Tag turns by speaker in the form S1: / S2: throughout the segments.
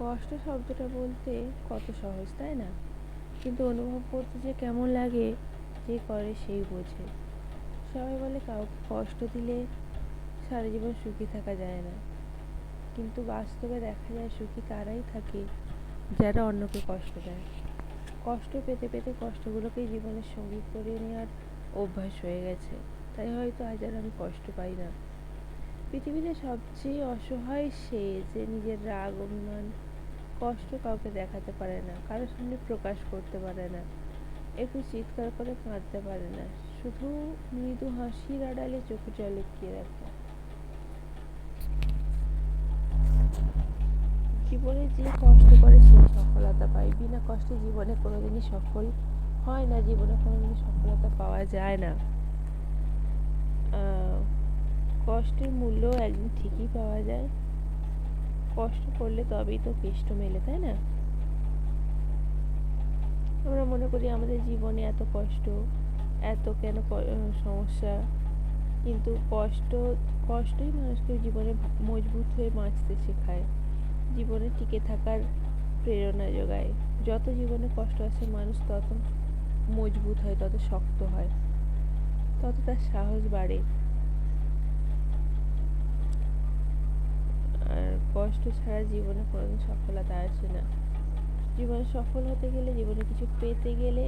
S1: কষ্ট শব্দটা বলতে কত সহজ, তাই না? কিন্তু অনুভব করতে যে কেমন লাগে, যে করে সেই বোঝে। সবাই বলে কাউকে কষ্ট দিলে সারা জীবন সুখী থাকা যায় না, কিন্তু বাস্তবে দেখা যায় সুখী তারাই থাকে যারা অন্যকে কষ্ট দেয়। কষ্ট পেতে পেতে কষ্টগুলোকেই জীবনের সঙ্গী করে নেওয়ার অভ্যাস হয়ে গেছে, তাই হয়তো আজ আর আমি কষ্ট পাই না। পৃথিবীতে সবচেয়ে অসহায় সে যে নিজের রাগ, অভিমান, কষ্ট কাউকে দেখাতে পারে না, কারোর সামনে প্রকাশ করতে পারে না, একটু চিৎকার করে কাঁদতে পারে না, শুধু মৃদু হাসির আড়ালে চোখে জল লুকিয়ে রাখে। জীবনে যে কষ্ট করে সে সফলতা পায়, বিনা কষ্টে জীবনে কোনোদিনই সফল হয় না, জীবনে কোনোদিনই সফলতা পাওয়া যায় না। কষ্টের মূল্য একদিন ঠিকই পাওয়া যায়। কষ্ট করলে তবেই তো কেষ্ট মেলে, তাই না? আমরা মনে করি আমাদের জীবনে এত কষ্ট, এত কেন সমস্যা, কিন্তু কষ্টই মানুষকে জীবনে মজবুত হয়ে বাঁচতে শেখায়, জীবনে টিকে থাকার প্রেরণা যোগায়। যত জীবনে কষ্ট আসে মানুষ তত মজবুত হয়, তত শক্ত হয়, তত তার সাহস বাড়ে। আর কষ্ট ছাড়া জীবনে কোনোদিন সফলতা আসে না। জীবনে সফল হতে গেলে, জীবনে কিছু পেতে গেলে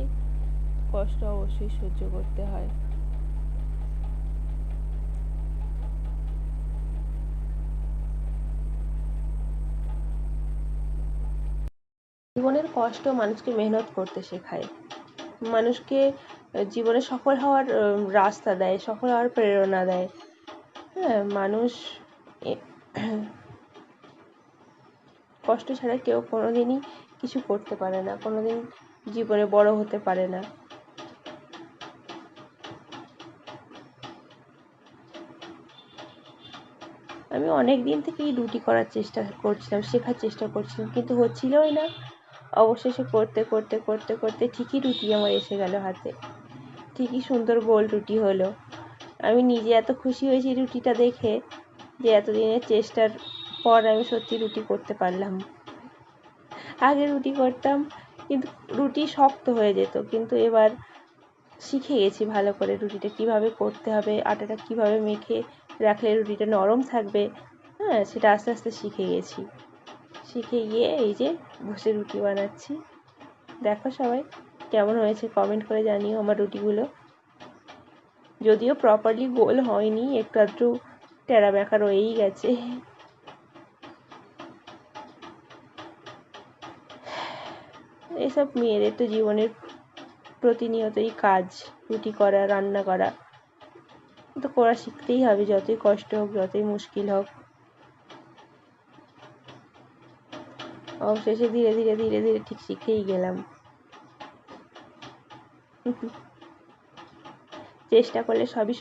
S1: কষ্ট অবশ্যই সহ্য করতে হয়। জীবনের কষ্ট মানুষকে মেহনত করতে শেখায়, মানুষকে জীবনে সফল হওয়ার রাস্তা দেয়, সফল হওয়ার প্রেরণা দেয়। হ্যাঁ, মানুষ কষ্ট ছাড়া কেউ কোনোদিনই কিছু করতে পারে না, কোনোদিন জীবনে বড় হতে পারে না। আমি অনেক দিন থেকেই রুটি করার চেষ্টা করছিলাম, শেখার চেষ্টা করছিলাম, কিন্তু হচ্ছিলই না। অবশেষে করতে করতে করতে করতে ঠিকই রুটি আমার এসে গেল হাতে, ঠিকই সুন্দর গোল রুটি হলো। আমি নিজে এত খুশি হয়েছি রুটিটা দেখে, যে এতদিনের চেষ্টার পর আমি সত্যি রুটি করতে পারলাম। আগে রুটি করতাম কিন্তু রুটি শক্ত হয়ে যেত, কিন্তু এবার শিখে গেছি ভালো করে রুটিটা কিভাবে করতে হবে, আটাটা কিভাবে মেখে রাখলে রুটিটা নরম থাকবে। হ্যাঁ, সেটা আস্তে আস্তে শিখে গেছি। শিখে গিয়ে এই যে বসে রুটি বানাচ্ছি। দেখো সবাই কেমন হয়েছে কমেন্ট করে জানিও আমার রুটিগুলো। যদিও প্রপারলি গোল হয়নি, একটু আধটু টেরা বেঁকা রয়েই গেছে। এসব মেয়েদের তো জীবনের প্রতিনিয়তই কাজ, রুটি করা, রান্না করা, তো করা শিখতেই হবে, যতই কষ্ট হোক, যতই মুশকিল হোক। অবশেষে ধীরে ধীরে ধীরে ধীরে ঠিক শিখেই গেলাম। চেষ্টা করলে সবই